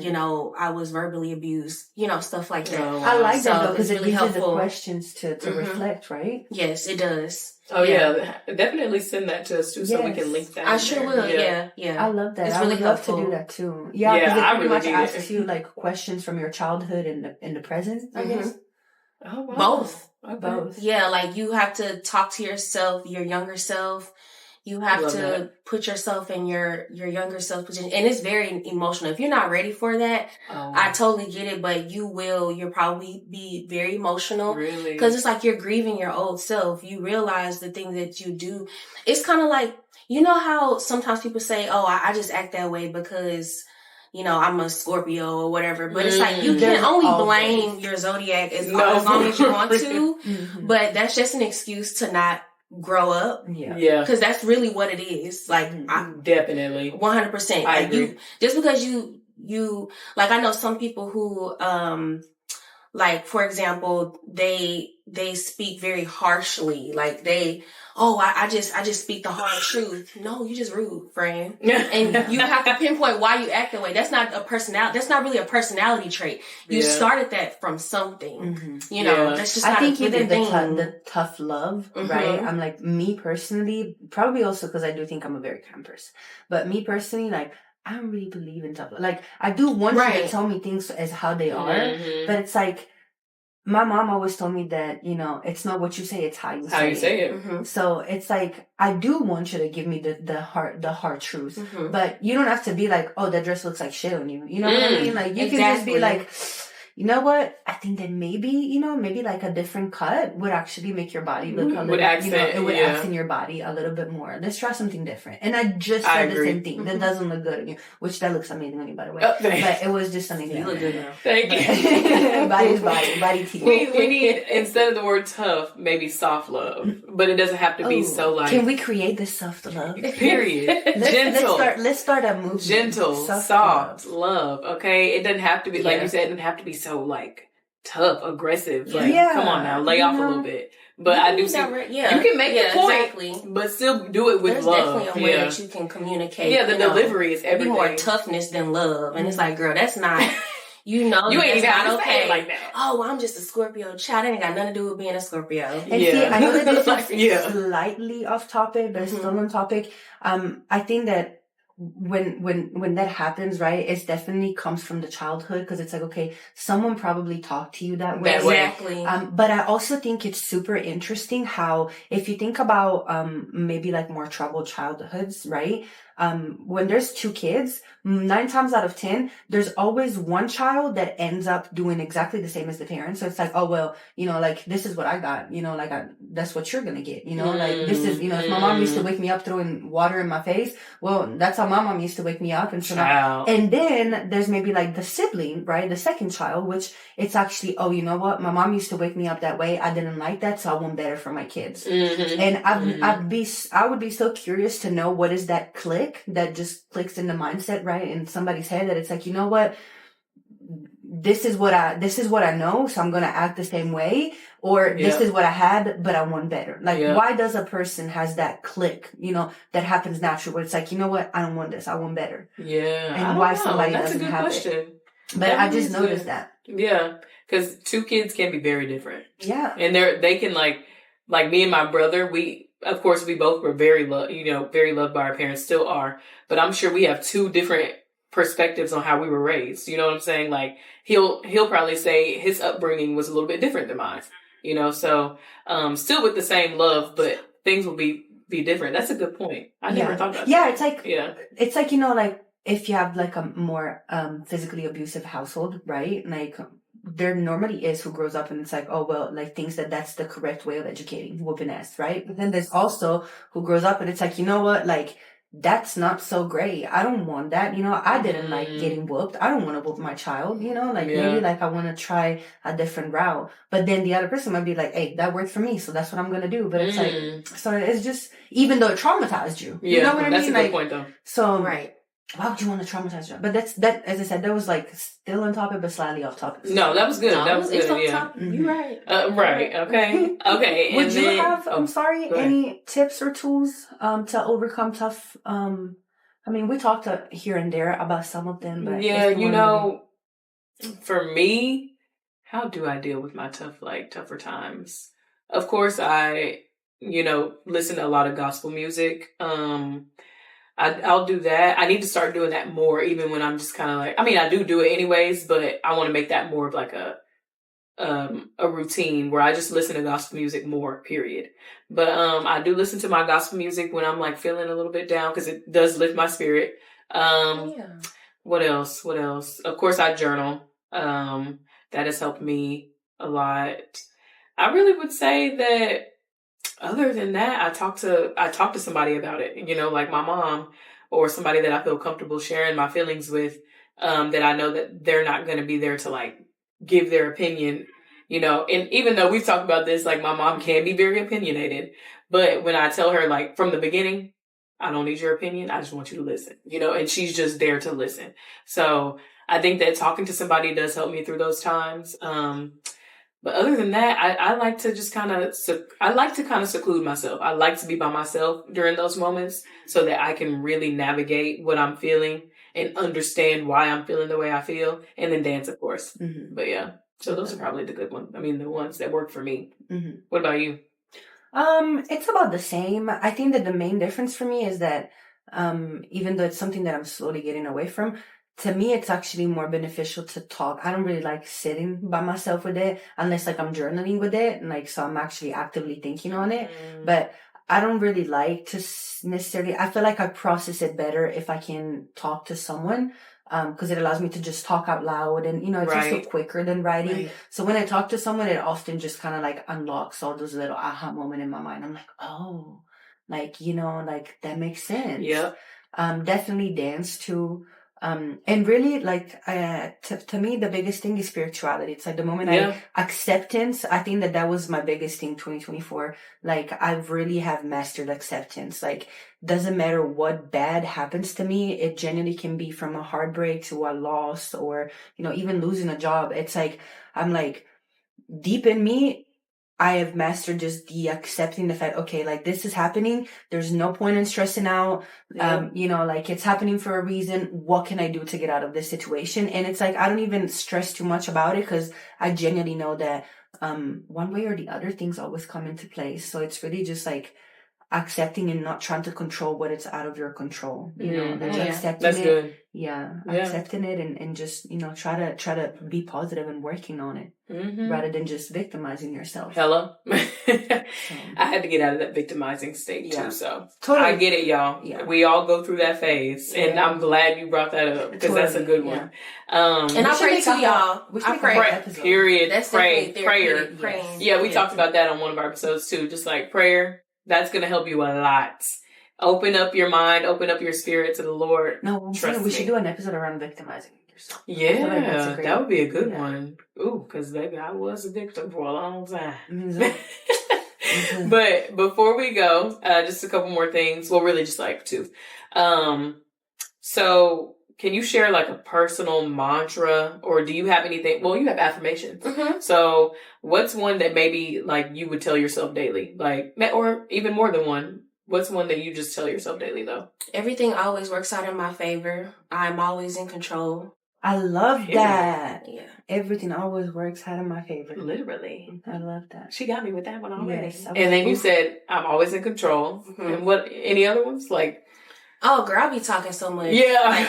I was verbally abused, stuff like that. Oh, wow. I like that So though, because it's it really gives you the helpful. questions to reflect, right? Yes, it does. Oh yeah, definitely send that to us too, so we can link that. I sure will. Yeah. I love that. It's I really would helpful. love to do that too. Yeah, because it I pretty really much need asks it. you like questions from your childhood in the present, I guess. Oh, wow. Both. Okay. Both. Yeah, like you have to talk to yourself, your younger self. You have Love to that. put yourself in your younger self position. And it's very emotional. If you're not ready for that, I totally get it, but you'll probably be very emotional. Really? Because it's like you're grieving your old self. You realize the things that you do. It's kind of like, you know how sometimes people say, oh, I just act that way because, I'm a Scorpio or whatever. But it's like, you can only blame your zodiac as long as you want to. But that's just an excuse to not grow up. Yeah. Because that's really what it is. Like, definitely. 100%. I like agree. Just because you, like, I know some people who, like, for example, they speak very harshly. Like I just speak the hard truth. No, you just rude, friend. And you have to pinpoint why you act that way. That's not a personality. That's not really a personality trait. You started that from something. That's just not I think a even thing. the tough love, right? I'm like, me personally, probably also because I do think I'm a very kind person. But me personally, like, I don't really believe in tough love. Like, I do want you to tell me things as how they are, but it's like, my mom always told me that, it's not what you say, it's how you say it. So it's like, I do want you to give me the hard truth, but you don't have to be like, oh, that dress looks like shit on you. You know what I mean? Like, you can just be like, you know what? I think that maybe like a different cut would actually make your body look a little, it would accent your body a little bit more. Let's try something different. And I just said the same thing. That doesn't look good on you, which that looks amazing on you, by the way. But it was just something. You look good now. Thank you. body teeth. We need, instead of the word tough, maybe soft love, but it doesn't have to be so like. Can we create this soft love? Period. Gentle. Let's start a movement. Gentle, soft love. Okay, it doesn't have to be like you said. It doesn't have to be so like tough, aggressive. Like, come on now, lay off a little bit. But I do see you can make the point, but still do it with There's love. There's definitely a way that you can communicate. Yeah, the delivery is everything. More toughness than love, and it's like, girl, that's not. You ain't even not okay. Like that. Oh, well, I'm just a Scorpio child. That ain't got nothing to do with being a Scorpio. And see, I know that this is slightly off topic, but it's still on topic. I think that when that happens, right, it definitely comes from the childhood, because it's like, okay, someone probably talked to you that way. Exactly. But I also think it's super interesting how, if you think about maybe like more troubled childhoods, right? When there's two kids, 9 times out of 10, there's always one child that ends up doing exactly the same as the parents. So it's like, oh, well, like, this is what I got, like, that's what you're going to get, like, this is, if my mom used to wake me up throwing water in my face, well, that's how my mom used to wake me up. And so now, and then there's maybe like the sibling, right? The second child, which it's actually, oh, you know what? My mom used to wake me up that way. I didn't like that. So I want better for my kids. And I would be so curious to know what is that click that just clicks in the mindset, right, in somebody's head, that it's like, you know what, this is what I know, so I'm gonna act the same way, or this is what I had, but I want better. Like, why does a person has that click, that happens naturally, where it's like, you know what, I don't want this, I want better. And why somebody doesn't have it. But I just noticed that. Yeah, because 2 kids can be very different. Yeah, and they can like me and my brother, of course, we both were very loved by our parents, still are. But I'm sure we have 2 different perspectives on how we were raised. You know what I'm saying? Like, he'll probably say his upbringing was a little bit different than mine. So still with the same love, but things will be different. That's a good point. I never thought about that. Yeah, it's like like, if you have like a more physically abusive household, right? Like, there normally is who grows up and it's like, oh, well, like, thinks that that's the correct way of educating, whooping ass, right? But then there's also who grows up and it's like, you know what, like, that's not so great. I don't want that. I didn't like getting whooped. I don't want to whoop my child, like, maybe like I want to try a different route. But then the other person might be like, hey, that worked for me, so that's what I'm going to do. But it's like, so it's just, even though it traumatized you, you know what I mean? That's a good point though. So, right. Why would you want to traumatize them? But that, as I said, that was like still on topic, but slightly off topic. No, that was good. That was good. Yeah. You're right. Right. Okay. Okay. Would you have, I'm sorry, any tips or tools, to overcome tough, I mean, we talked here and there about some of them, but Yeah, for me, how do I deal with my tougher times? Of course, I, listen to a lot of gospel music. I'll do that. I need to start doing that more, even when I'm just kind of like, I mean, I do it anyways, but I want to make that more of like a routine where I just listen to gospel music more, period. But I do listen to my gospel music when I'm like feeling a little bit down because it does lift my spirit. Yeah. What else? What else? Of course, I journal. That has helped me a lot. I really would say that other than that, I talk to somebody about it, like my mom or somebody that I feel comfortable sharing my feelings with, that I know that they're not going to be there to like give their opinion, and even though we've talked about this, like my mom can be very opinionated, but when I tell her like from the beginning, I don't need your opinion. I just want you to listen, and she's just there to listen. So I think that talking to somebody does help me through those times. But other than that, I like to just kind of seclude myself. I like to be by myself during those moments so that I can really navigate what I'm feeling and understand why I'm feeling the way I feel, and then dance, of course. Mm-hmm. But yeah, so those are probably the good ones. I mean, the ones that work for me. Mm-hmm. What about you? It's about the same. I think that the main difference for me is that, even though it's something that I'm slowly getting away from, to me, it's actually more beneficial to talk. I don't really like sitting by myself with it unless like I'm journaling with it. And like, so I'm actually actively thinking on it, but I don't really like to necessarily, I feel like I process it better if I can talk to someone. Because it allows me to just talk out loud and, it's also quicker than writing. Right. So when I talk to someone, it often just kind of like unlocks all those little aha moment in my mind. I'm like, oh, like, like that makes sense. Yep. Definitely dance too. And really like, to me, the biggest thing is spirituality. It's like the moment acceptance, I think that was my biggest thing 2024. Like I really have mastered acceptance. Like doesn't matter what bad happens to me. It genuinely can be from a heartbreak to a loss or, even losing a job. It's like, I'm like deep in me, I have mastered just the accepting the fact, okay, like this is happening. There's no point in stressing out. Like it's happening for a reason. What can I do to get out of this situation? And it's like, I don't even stress too much about it because I genuinely know that, one way or the other things always come into place. So it's really just like accepting and not trying to control what it's out of your control. Accepting That's it. Good. Yeah. Accepting it and just, try to be positive and working on it rather than just victimizing yourself. Hello. I had to get out of that victimizing state too. So totally. I get it, y'all. Yeah. We all go through that phase, and I'm glad you brought that up because that's a good one. And I pray to y'all. I pray. Period. That's prayer. Praying. Yeah, we talked about that on one of our episodes too. Just like prayer. That's going to help you a lot. Open up your mind, open up your spirit to the Lord. No, we should do an episode around victimizing yourself. Yeah, like that would be a good one. Ooh, because baby, I was a victim for a long time. Mm-hmm. But before we go, just a couple more things. Well, really just like two. So can you share like a personal mantra, or do you have anything? Well, you have affirmations. Mm-hmm. So what's one that maybe like you would tell yourself daily, like, or even more than one? What's one that you just tell yourself daily though? Everything always works out in my favor. I'm always in control. I love that. Yeah. Everything always works out in my favor. Literally. I love that. She got me with that one already. Yes, and then you said, I'm always in control. Mm-hmm. And what, any other ones? Like, oh, girl, I be talking so much. Yeah. Like,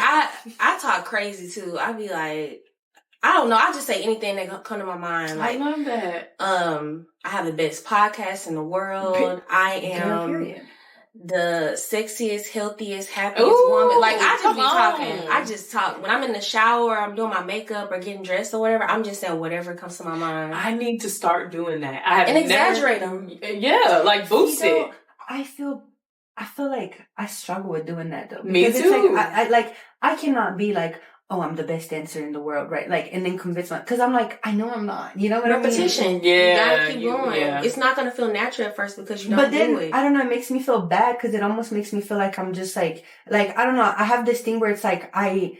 I talk crazy, too. I be like, I don't know. I just say anything that come to my mind. Like, I love that. I have the best podcast in the world. I am the sexiest, healthiest, happiest woman. Like, I just be talking. I just talk. When I'm in the shower, I'm doing my makeup or getting dressed or whatever, I'm just saying whatever comes to my mind. I need to start doing that. I have exaggerate them. Yeah, like boost it. I feel like I struggle with doing that though. Me too. It's like, I cannot be like, oh, I'm the best dancer in the world, right? Like, and then convince myself, because I'm like, I know I'm not. You know what Repetition. I mean? Yeah. You gotta keep going. Yeah. It's not gonna feel natural at first because you don't do it. I don't know, it makes me feel bad because it almost makes me feel like I'm just like, I don't know, I have this thing where it's like, I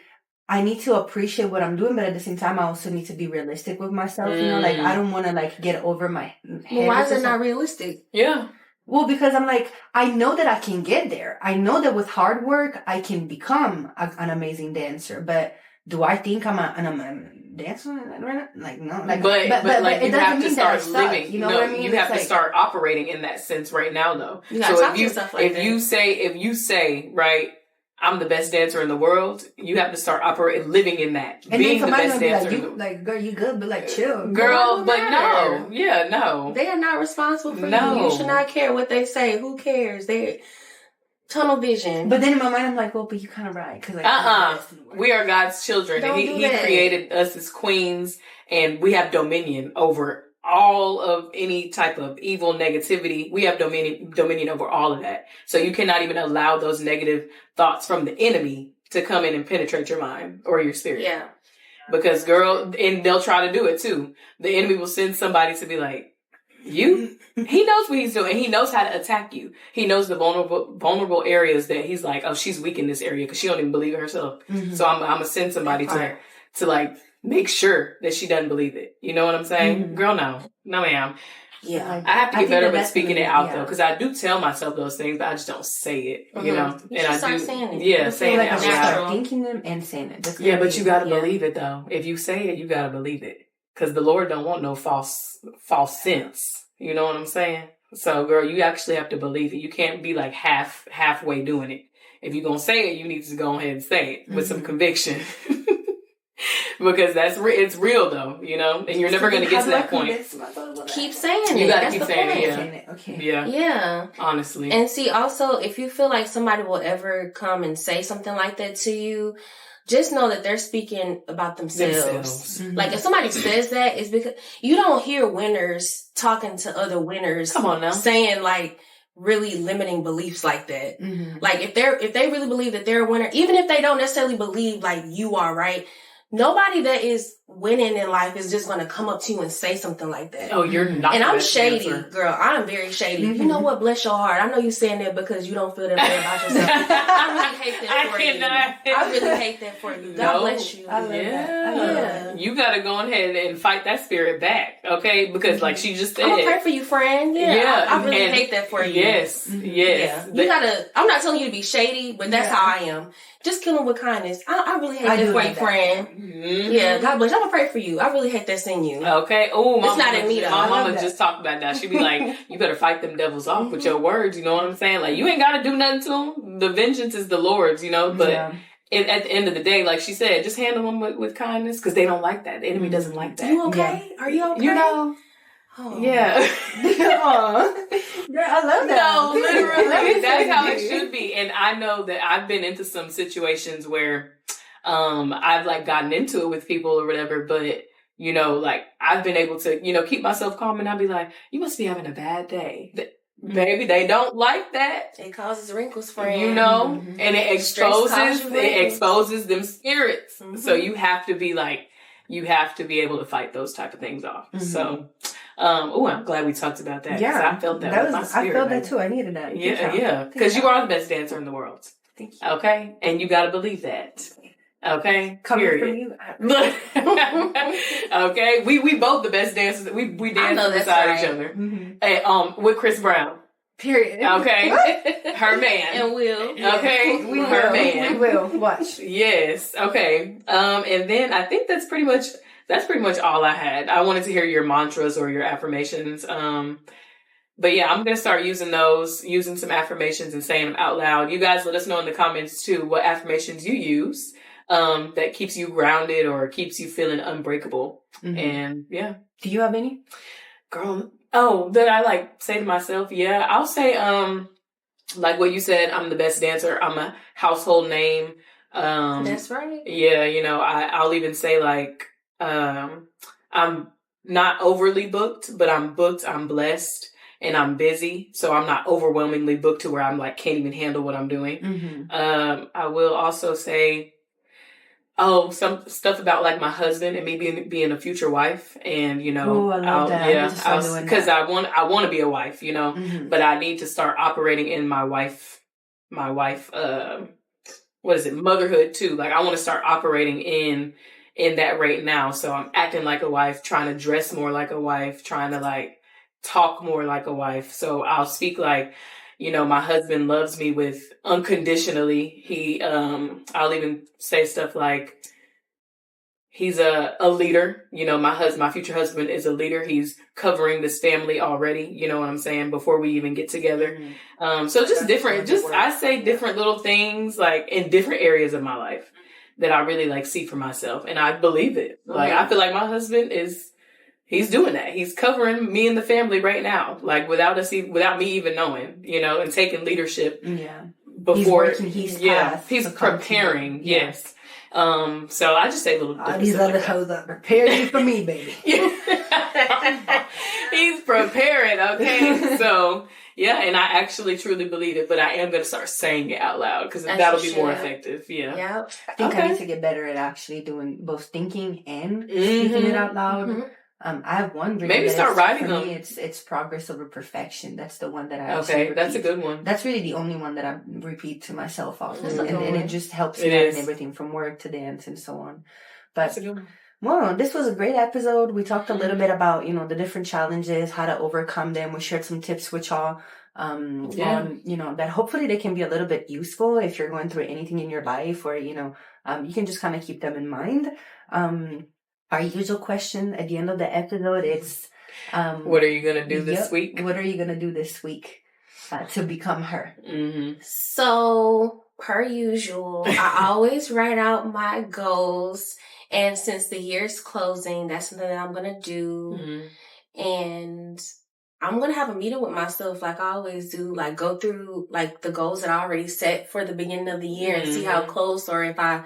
need to appreciate what I'm doing, but at the same time, I also need to be realistic with myself. Like, I don't want to like get over my head. Well, why is it not realistic? Yeah. Well, because I'm like, I know that I can get there. I know that with hard work, I can become an amazing dancer. But do I think I'm a dancer right now? Like, no. Like, but like it you doesn't have to mean that I start suck. living. You know no, what I mean? you It's have to like, start operating in that sense right now, though. You gotta So talk to yourself like that. if you say, right, I'm the best dancer in the world, you have to start operating, living in that, and being then the somebody best will be dancer. like, you, like, girl, you good, but like, chill. Girl, Why but do it matter? no. Yeah, no. They are not responsible for No. you. You should not care what they say. Who cares? They tunnel vision. But then in my mind, I'm like, well, but you kind of right. Cause like, we are God's children, Don't and do he that. created us as queens, and we have dominion over all of any type of evil negativity. We have dominion over all of that. So you cannot even allow those negative thoughts from the enemy to come in and penetrate your mind or your spirit. Yeah. Because girl, and they'll try to do it too. The enemy will send somebody to be like, you? He knows what he's doing. He knows how to attack you. He knows the vulnerable areas that he's like, oh, she's weak in this area because she don't even believe it herself. Mm-hmm. So I'm gonna send somebody to like make sure that she doesn't believe it. You know what I'm saying? Mm-hmm. Girl, no, ma'am. Yeah. I have to get better about speaking it out yeah. though, because I do tell myself those things, but I just don't say it. Mm-hmm. You know, You and I start do. saying it. Yeah, You saying feel it like out it's loud. natural. Start thinking them and saying it. That's Yeah, but you gotta Yeah. believe it though. If you say it, you gotta believe it, because the Lord don't want no false sense. You know what I'm saying? So, girl, you actually have to believe it. You can't be like halfway doing it. If you're gonna say it, you need to go ahead and say it with some conviction. Because it's real though, you know, and you're never gonna get to that point. Keep saying it. You gotta That's keep the saying it, point. yeah. Okay. Yeah, Yeah. honestly. And see, also, if you feel like somebody will ever come and say something like that to you, just know that they're speaking about themselves. Mm-hmm. Like, if somebody says that, it's because you don't hear winners talking to other winners. Come on now. Saying, like, really limiting beliefs like that. Mm-hmm. Like, if they really believe that they're a winner, even if they don't necessarily believe like you are, right? Nobody that is winning in life is just going to come up to you and say something like that. Oh, you're not. And the I'm best shady, dancer. girl. I'm very shady. Mm-hmm. You know what? Bless your heart. I know you saying that because you don't feel that way about yourself. I really hate that for you. I really hate that for you. God bless you. I love that. I love that. You gotta go ahead and fight that spirit back, okay? Because like she just said, I'm gonna pray for you, friend. Yeah, I really hate that for you. Yes, yes. Yeah. You gotta. I'm not telling you to be shady, but that's how I am. Just kill him with kindness. I really hate that for you, friend. Mm-hmm. Yeah, God bless. I'm gonna pray for you. I really hate that's in you. Okay. Oh, it's not in me though. My mama just talked about that. She'd be like, "You better fight them devils off with your words." You know what I'm saying? Like, you ain't gotta do nothing to them. The vengeance is the Lord's. You know, but. Yeah. At the end of the day, like she said, just handle them with kindness because they don't like that. The enemy doesn't like that. You okay? Yeah. Are you okay? You know? Oh. Yeah. Girl, I love that. No, literally. That's how it should be. And I know that I've been into some situations where I've like gotten into it with people or whatever, but you know, like I've been able to, you know, keep myself calm and I'll be like, you must be having a bad day. Baby, they don't like that. It causes wrinkles, friend. You know, and it exposes them spirits. Mm-hmm. So you have to be like, you have to be able to fight those type of things off. Mm-hmm. So, I'm glad we talked about that. Yeah, I felt that with my spirit. I felt that too. I needed that. Yeah. Because you are the best dancer in the world. Thank you. Okay, and you got to believe that. Okay, Coming period. from you. Okay, we both the best dancers. We dance beside each other. Mm-hmm. And, with Chris Brown. Period. Okay, her man. And Will. Okay, We will. her man. We will. Watch. Yes. Okay. And then I think that's pretty much all I had. I wanted to hear your mantras or your affirmations. But yeah, I'm going to start using some affirmations and saying them out loud. You guys let us know in the comments too what affirmations you use that keeps you grounded or keeps you feeling unbreakable. Mm-hmm. And yeah. Do you have any? Girl, that I like say to myself, yeah. I'll say like what you said, I'm the best dancer. I'm a household name. That's right. Yeah, you know, I'll even say like I'm not overly booked, but I'm booked, I'm blessed. And I'm busy, so I'm not overwhelmingly booked to where I'm like can't even handle what I'm doing. Mm-hmm. I will also say, some stuff about like my husband and me being a future wife, and you know, I love that. Yeah, because I want to be a wife, you know, mm-hmm. but I need to start operating in my wife. What is it? Motherhood too. Like I want to start operating in that right now. So I'm acting like a wife, trying to dress more like a wife, trying to like talk more like a wife. So I'll speak like, you know, my husband loves me with unconditionally. I'll even say stuff like, he's a leader. You know, my future husband is a leader. He's covering this family already. You know what I'm saying? Before we even get together. So just different, I say different little things like in different areas of my life that I really like see for myself. And I believe it. Like, I feel like my husband he's doing that. He's covering me and the family right now. Like without me even knowing, you know, and taking leadership. Yeah. Before he's preparing. Yes. So I just say little all these other hoes are preparing for me, baby. He's preparing, okay? So, yeah, and I actually truly believe it, but I am going to start saying it out loud because that'll be more effective. Yeah. Yep. I think I need to get better at actually doing both thinking and speaking it out loud. I have one. Maybe start writing them. Me, it's progress over perfection. That's the one that I that's a good one. That's really the only one that I repeat to myself often, and it just helps me in everything from work to dance and so on. But that's a good one. Well, this was a great episode. We talked a little bit about, you know, the different challenges, how to overcome them. We shared some tips with y'all on, you know, that hopefully they can be a little bit useful if you're going through anything in your life, or, you know, you can just kind of keep them in mind. Our usual question at the end of the episode is, what are you going to do this week? What are you going to do this week to become her? So, per usual, I always write out my goals. And since the year's closing, that's something that I'm going to do. And I'm going to have a meeting with myself like I always do, like go through like the goals that I already set for the beginning of the year and see how close or if I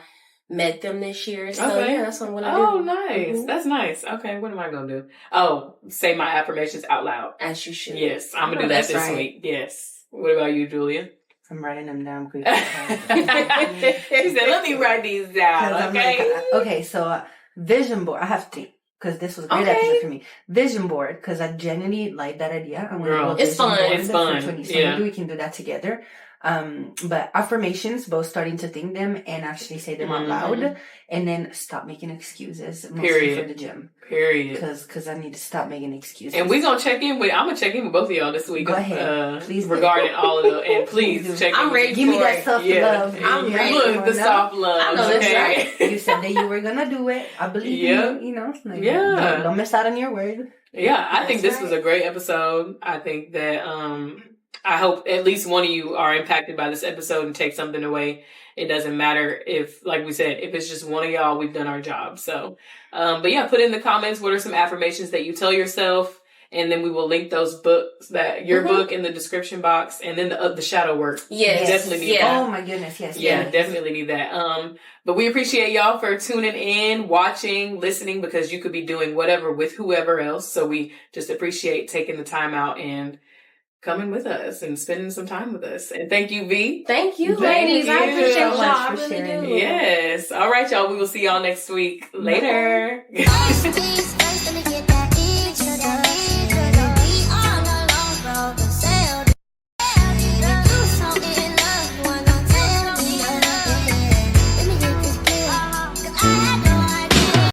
met them this year. So yeah, that's what I'm going to do. Oh, nice. That's nice. Okay, what am I going to do? Oh, say my affirmations out loud. As you should. Yes, I'm going to do that this week. Yes. What about you, Julia? I'm writing them down quick. She said, let me write these down, okay? Okay, so vision board. I have to, because this was a great episode for me. Vision board, because I genuinely like that idea. I want to it's fun. It's fun. Maybe we can do that together. But affirmations, both starting to think them and actually say them out loud, and then stop making excuses. Mostly for the gym. Period. Because I need to stop making excuses. And we're gonna I'm gonna check in with both of y'all this week. Go ahead, please. Regarding all of them, and please check in. I'm ready. Give me that soft love. I'm ready. Look, the soft love. I know that's right. You said that you were gonna do it. I believe you. You know. Like, don't miss out on your word. Yeah, I think this was a great episode. I think that I hope at least one of you are impacted by this episode and take something away. It doesn't matter if, like we said, if it's just one of y'all, we've done our job. So, but yeah, put in the comments, what are some affirmations that you tell yourself? And then we will link those books, your book in the description box, and then the shadow work. Yes. Definitely need that. Oh my goodness, yes. Yeah, definitely need that. But we appreciate y'all for tuning in, watching, listening, because you could be doing whatever with whoever else. So we just appreciate taking the time out and coming with us and spending some time with us. And thank you, V. Thank you, ladies. I appreciate y'all. I really do. Yes. All right, y'all. We will see y'all next week. Later.